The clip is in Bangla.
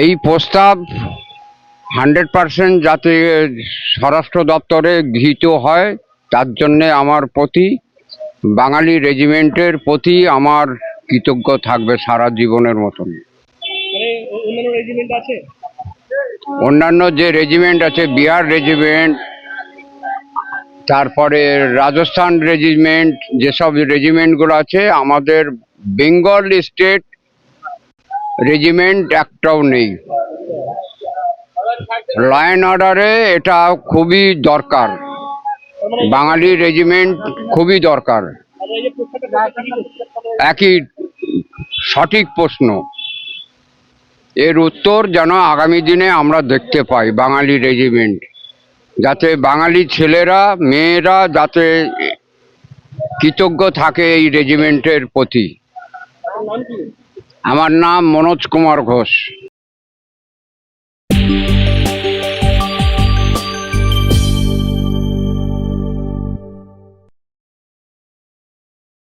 এই প্রস্তাব 100% যাতে স্বরাষ্ট্র দপ্তরে গৃহীত হয়, তার জন্য আমার প্রতি বাঙালি রেজিমেন্টের প্রতি আমার কৃতজ্ঞ থাকবে সারা জীবনের মতন। অন্যান্য যে রেজিমেন্ট আছে, বিহার রেজিমেন্ট, তারপরে রাজস্থান রেজিমেন্ট, যেসব রেজিমেন্টগুলো আছে, আমাদের বেঙ্গল স্টেট রেজিমেন্ট একটাও নেই। ল অ্যান্ড অর্ডারে এটা খুবই দরকার, বাঙালি রেজিমেন্ট খুবই দরকার। একই সঠিক প্রশ্ন, এর উত্তর যেন আগামী দিনে আমরা দেখতে পাই। বাঙালি রেজিমেন্ট যাতে বাঙালি ছেলেরা মেয়েরা যাতে কৃতজ্ঞ থাকে এই রেজিমেন্টের প্রতি। আমার নাম মনোজ কুমার ঘোষ।